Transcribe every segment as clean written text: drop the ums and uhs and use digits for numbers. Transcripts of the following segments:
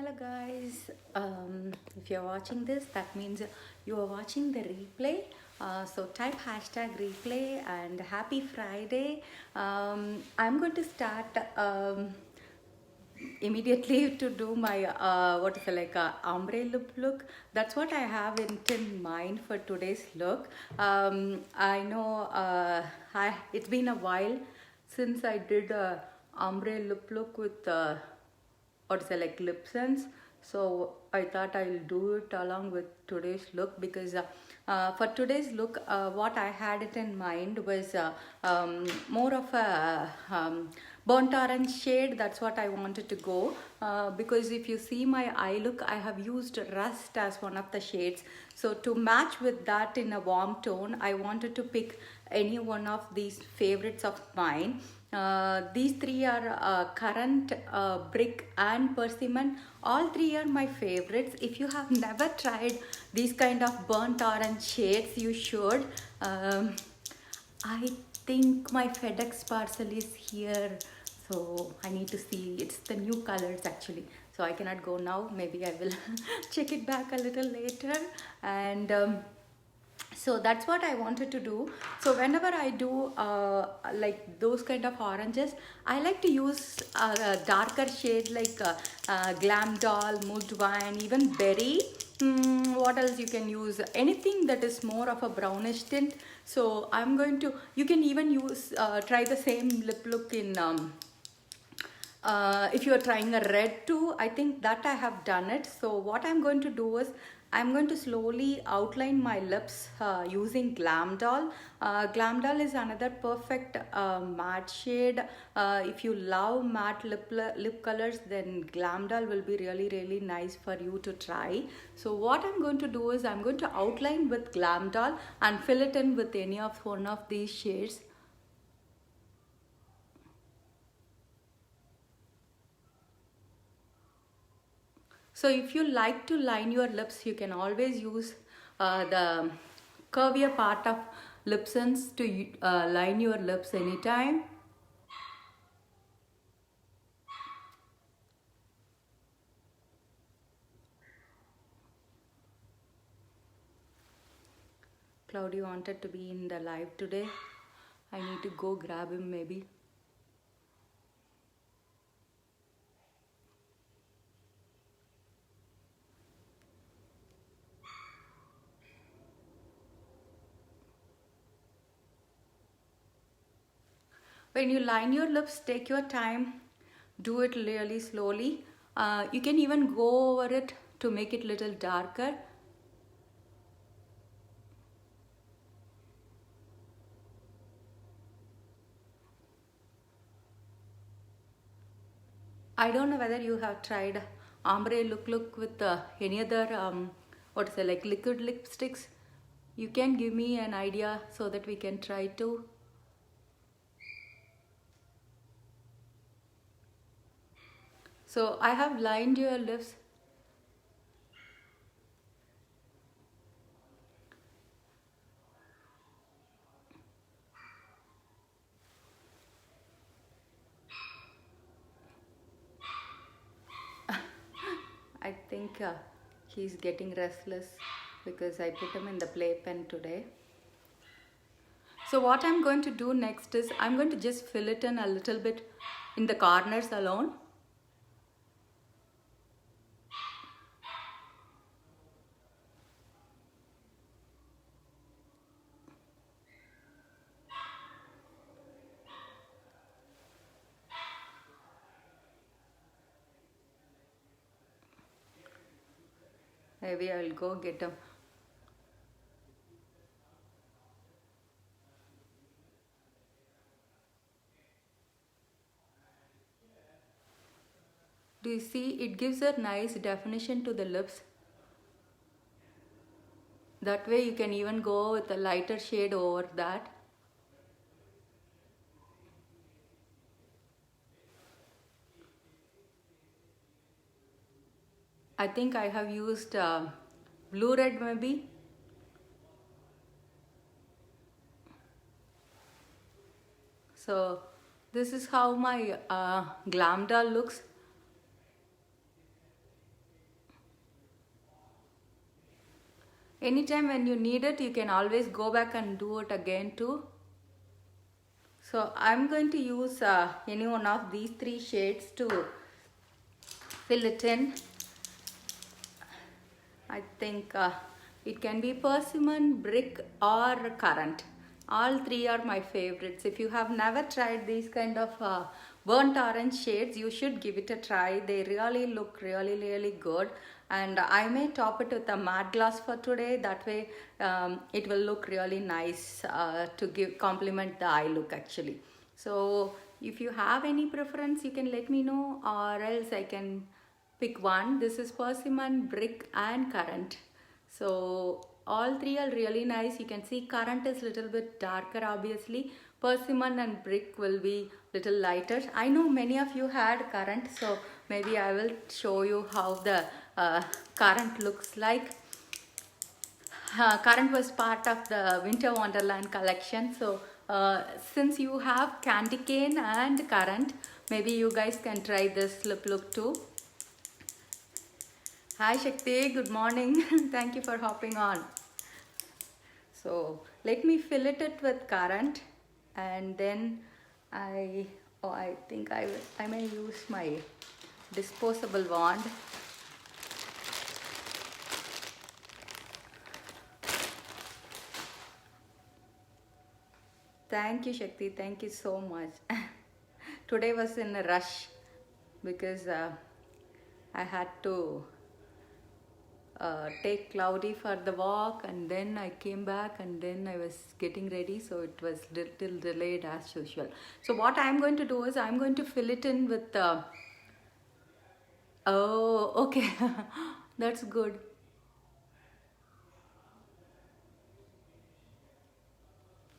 Hello guys, if you're watching this, that means you are watching the replay. So type hashtag replay and happy Friday. I'm going to start immediately to do my what is it, like ombre look. That's what I have in mind for today's look. I know it's been a while since I did a ombre look with what is it, like lip sense. So I thought I'll do it along with today's look because for today's look what I had it in mind was more of a burnt orange shade. That's what I wanted to go because if you see my eye look, I have used rust as one of the shades. So to match with that in a warm tone, I wanted to pick any one of these favorites of mine. These three are currant, brick and persimmon. All three are my favorites. If you have never tried these kind of burnt orange shades, you should. I think my FedEx parcel is here, so I need to see. It's the new colors actually, so I cannot go now. Maybe I will check it back a little later. And so that's what I wanted to do. So whenever I do like those kind of oranges, I like to use a darker shade like Glam Doll, Mulled Wine, even Berry. What else you can use? Anything that is more of a brownish tint. So I'm going to, you can even use try the same lip look in if you are trying a red too. I think that I have done it. So what I'm going to do is I'm going to slowly outline my lips using Glam Doll. Glam Doll is another perfect matte shade. If you love matte lip colors, then Glam Doll will be really nice for you to try. So what I'm going to do is I'm going to outline with Glam Doll and fill it in with any of one of these shades. So if you like to line your lips, you can always use the curvier part of lip sense to line your lips anytime. Cloudy wanted to be in the live today. I need to go grab him maybe. When you line your lips, take your time, do it really slowly. You can even go over it to make it little darker. I don't know whether you have tried ombre look with any other what is it, like liquid lipsticks. You can give me an idea so that we can try to. So I have lined your lips. I think he's getting restless because I put him in the playpen today. So what I'm going to do next is I'm going to just fill it in a little bit in the corners alone. Maybe I'll go get him. Do you see? It gives a nice definition to the lips. That way you can even go with a lighter shade over that. I think I have used blue red maybe. So this is how my Glam Doll looks. anytime when you need it, you can always go back and do it again too. So I'm going to use any one of these three shades to fill it in. I think it can be persimmon, brick or currant. All three are my favorites. If you have never tried these kind of burnt orange shades, you should give it a try. They really look really good. And I may top it with a matte gloss for today. That way it will look really nice to complement the eye look actually. So if you have any preference, you can let me know, or else I can pick one. This is persimmon, brick and currant. So all three are really nice. You can see currant is little bit darker obviously. Persimmon and brick will be little lighter. I know many of you had currant, so maybe I will show you how the currant looks like. Currant was part of the Winter Wonderland collection. So since you have candy cane and currant, maybe you guys can try this lip look too. Hi Shakti, good morning. Thank you for hopping on. So let me fill it with currant, and then I think I may use my disposable wand. Thank you Shakti, thank you so much. Today was in a rush because I had to take Cloudy for the walk, and then I came back and then I was getting ready, so it was little delayed as usual. So what I'm going to do is I'm going to fill it in with oh okay. That's good.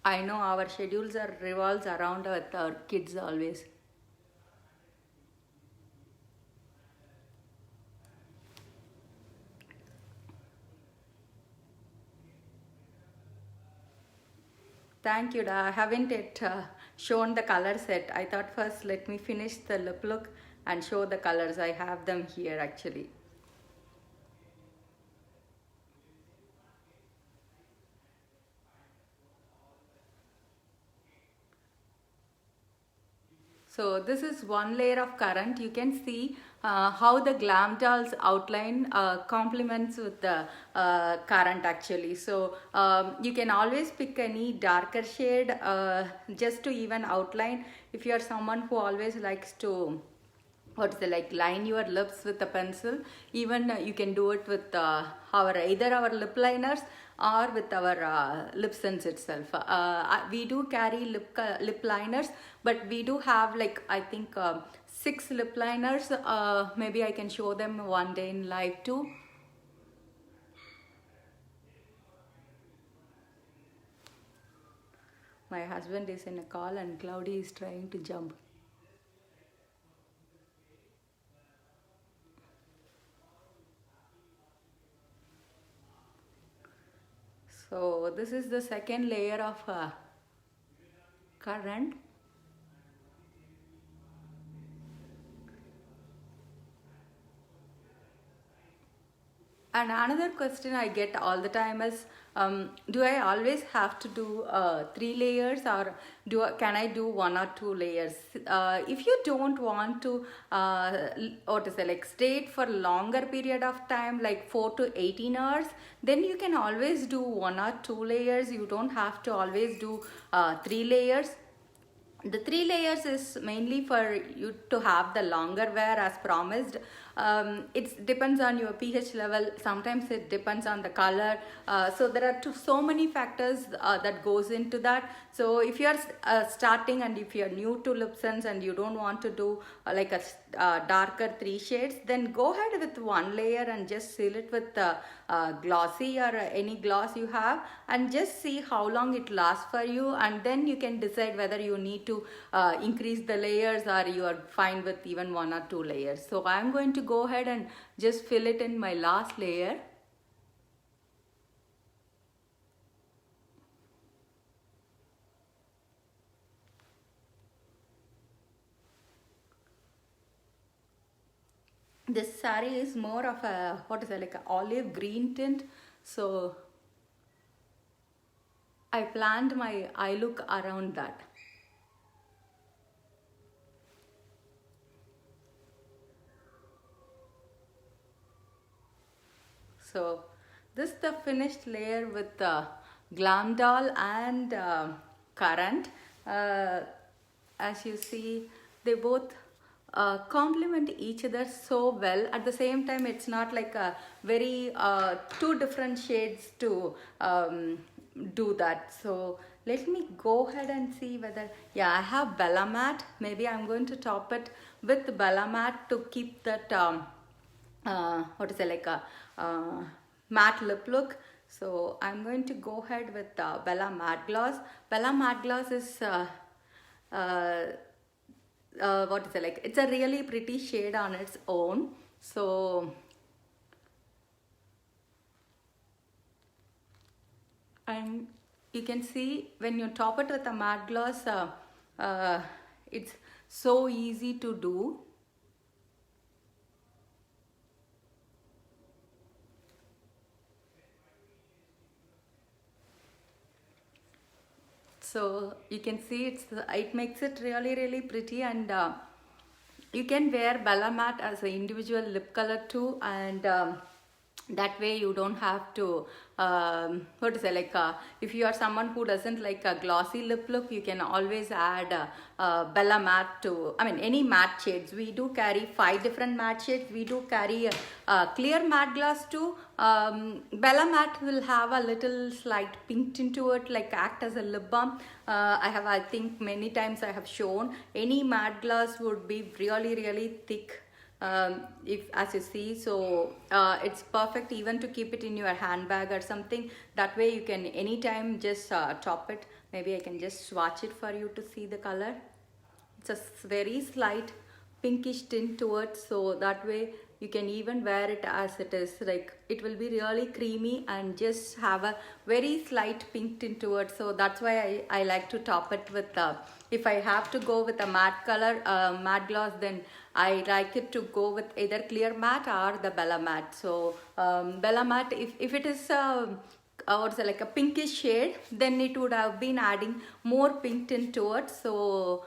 I know our schedules are revolves around with our kids always. Thank you. I haven't yet shown the color set. I thought first let me finish the lip look and show the colors. I have them here actually. So this is one layer of currant. You can see how the Glam Dolls outline complements with the currant actually. So you can always pick any darker shade just to even outline. If you are someone who always likes to line your lips with a pencil, even you can do it with either our lip liners or with our lip sense itself. We do carry lip liners, but we do have I think 6 lip liners. Maybe I can show them one day in live too. My husband is in a call and Cloudy is trying to jump. So this is the second layer of currant. And another question I get all the time is, do I always have to do 3 layers, or can I do 1 or 2 layers? If you don't want to stay for longer period of time, like 4 to 18 hours, then you can always do 1 or 2 layers. You don't have to always do 3 layers. The 3 layers is mainly for you to have the longer wear as promised. It depends on your pH level. Sometimes it depends on the color. So there are so many factors that goes into that. So if you are starting and if you are new to lip sense and you don't want to do darker 3 shades, then go ahead with 1 layer and just seal it with glossy or any gloss you have, and just see how long it lasts for you, and then you can decide whether you need to increase the layers or you are fine with even 1 or 2 layers. So I'm going to go ahead and just fill it in my last layer. This saree is more of a olive green tint, so I planned my eye look around that. So this is the finished layer with Glam Doll and Currant. Uh, as you see, they both complement each other so well. At the same time, it's not like a very two different shades to do that. So let me go ahead and see whether, yeah, I have Bella Matte. Maybe I'm going to top it with Bella Matte to keep that what is it, like a matte lip look. So I'm going to go ahead with Bella Matte Gloss. Bella Matte Gloss is uh, what is it, like, it's a really pretty shade on its own. So and you can see when you top it with a matte gloss, it's so easy to do. So you can see it makes it really pretty, and you can wear Bella Matte as an individual lip color too, and that way you don't have to what to say, like if you are someone who doesn't like a glossy lip look, you can always add Bella Matte to, I mean, any matte shades. We do carry 5 different matte shades. We do carry a clear matte gloss too. Bella Matte will have a little slight pink tint to it, like act as a lip balm. I think many times I have shown any matte gloss would be really thick, if as you see. So it's perfect even to keep it in your handbag or something. That way you can anytime just top it. Maybe I can just swatch it for you to see the color. It's a very slight pinkish tint to it, so that way you can even wear it as it is. Like, it will be really creamy and just have a very slight pink tint to it. So that's why I like to top it with if I have to go with a matte color, matte gloss, then I like it to go with either clear matte or the Bella Matte. So Bella Matte, if it is what's it, like a pinkish shade, then it would have been adding more pink tint to it. So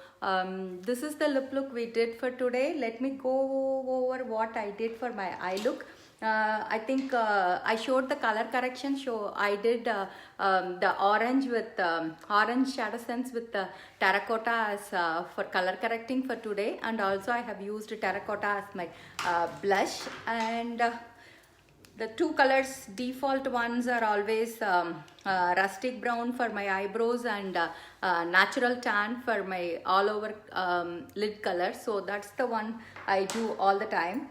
this is the lip look we did for today. Let me go over what I did for my eye look. I think I showed the color correction. So I did the orange with orange shadow sense with the terracotta as for color correcting for today, and also I have used terracotta as my blush. And the two colors, default ones, are always rustic brown for my eyebrows and natural tan for my all over lid color. So that's the one I do all the time.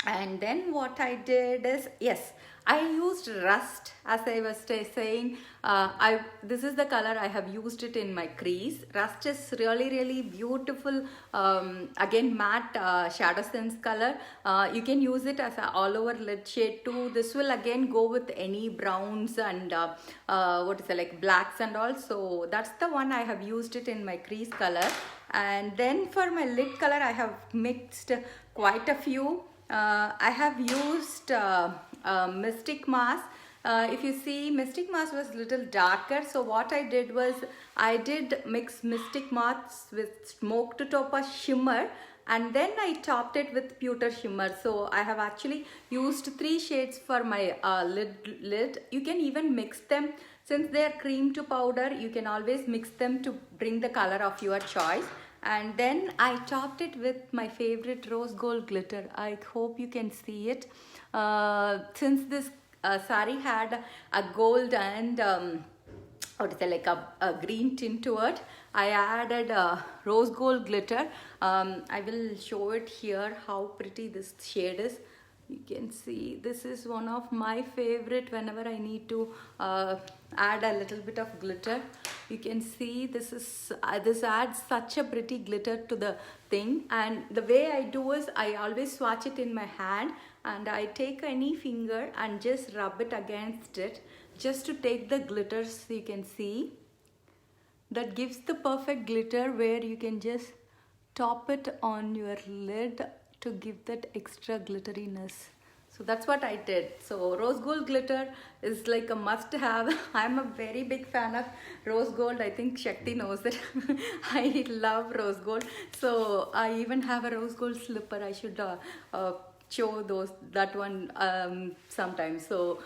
And then what I did is, yes, I used rust, as I was saying. This is the color I have used it in my crease. Rust is really beautiful. Again, matte shadow sense color. You can use it as an all over lid shade too. This will again go with any browns and what is it, like blacks and all. So that's the one I have used it in my crease color. And then for my lid color, I have mixed quite a few. I have used Mystic Mask. If you see, Mystic Mask was little darker, so what I did was I did mix Mystic Mask with Smoke to Topaz Shimmer, and then I topped it with Pewter Shimmer. So I have actually used 3 shades for my lid. You can even mix them. Since they are cream to powder, you can always mix them to bring the color of your choice. And then I topped it with my favorite rose gold glitter. I hope you can see it. Since this sari had a gold and what is it, like a green tint to it, I added rose gold glitter. I will show it here how pretty this shade is. You can see this is one of my favorite whenever I need to add a little bit of glitter. You can see this adds such a pretty glitter to the thing. And the way I do is I always swatch it in my hand, and I take any finger and just rub it against it just to take the glitter. So you can see that gives the perfect glitter where you can just top it on your lid to give that extra glitteriness. So that's what I did. So rose gold glitter is like a must have. I'm a very big fan of rose gold. I think Shakti knows that. I love rose gold. So I even have a rose gold slipper. I should show that one sometime. So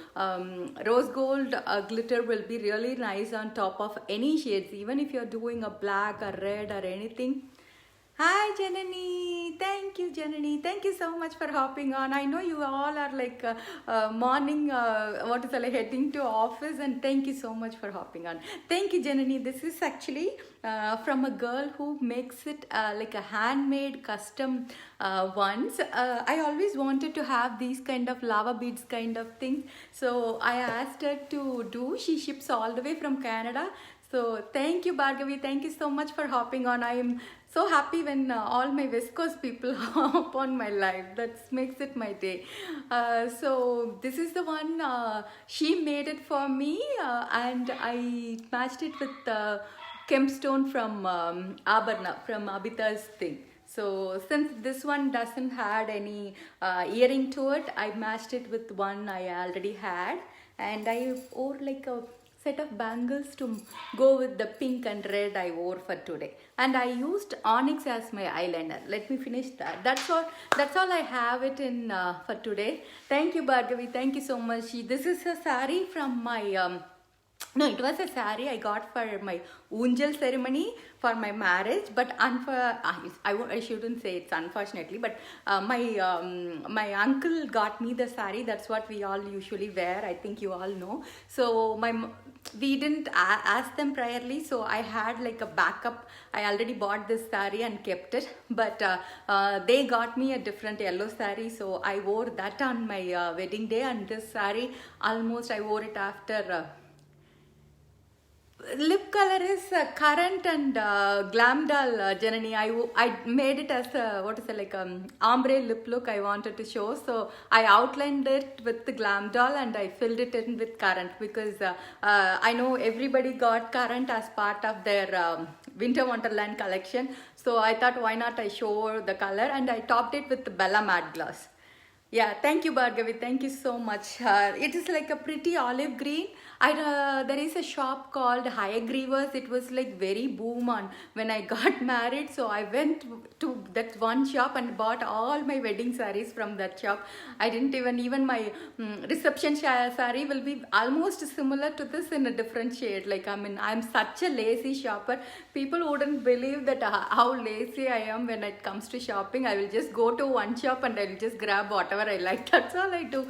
rose gold glitter will be really nice on top of any shades, even if you're doing a black or red or anything. Hi Janani, thank you Janani, thank you so much for hopping on. I know you all are like morning, what is it, like heading to office, and thank you so much for hopping on. Thank you Janani. This is actually from a girl who makes it like a handmade custom ones. I always wanted to have these kind of lava beads kind of things, so I asked her to do. She ships all the way from Canada. So thank you Bhargavi, thank you so much for hopping on. I am so happy when all my West Coast people hop on my live. That makes it my day. So this is the one, she made it for me, and I matched it with Kempstone from Abharna, from Abita's thing. So since this one doesn't had any earring to it, I matched it with one I already had, and I wore like a set of bangles to go with the pink and red I wore for today. And I used onyx as my eyeliner. Let me finish that. That's all I have it in for today. Thank you Bhargavi, thank you so much. This is a sari from my no, it was a sari I got for my Unjal ceremony for my marriage, but I shouldn't say it's unfortunately, but my uncle got me the sari. That's what we all usually wear. I think you all know. So we didn't ask them priorly, so I had like a backup. I already bought this sari and kept it, but they got me a different yellow sari, so I wore that on my wedding day. And this sari, almost I wore it after. Lip color is Currant and Glam Doll, Janani. I made it as a, what is it, like ombre lip look I wanted to show. So I outlined it with the Glam Doll and I filled it in with Currant, because I know everybody got Currant as part of their Winter Wonderland collection. So I thought, why not I show the color, and I topped it with the Bella Matte Gloss. Yeah, thank you Bhargavi, thank you so much. It is like a pretty olive green. There is a shop called Hyagrivers. It was like very boom on when I got married. So I went to that one shop and bought all my wedding saris from that shop. I didn't even my reception sari will be almost similar to this in a different shade. Like, I mean, I'm such a lazy shopper. People wouldn't believe that how lazy I am when it comes to shopping. I will just go to one shop and I will just grab whatever I like. That's all I do.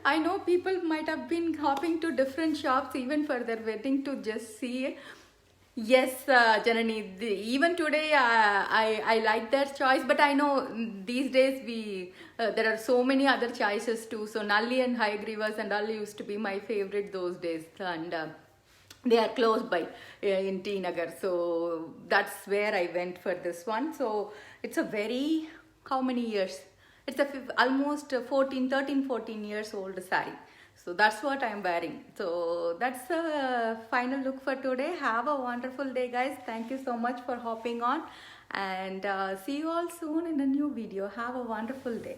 I know people might have been hopping to different shops even for their wedding to just see. Yes, Janani, even today I like that choice, but I know these days there are so many other choices too. So Nalli and Hyagrivers and all used to be my favorite those days, and they are close by in T Nagar. So that's where I went for this one. So it's a very, how many years? It's almost 13-14 years old sari. So that's what I'm wearing. So that's the final look for today. Have a wonderful day guys. Thank you so much for hopping on, and see you all soon in a new video. Have a wonderful day.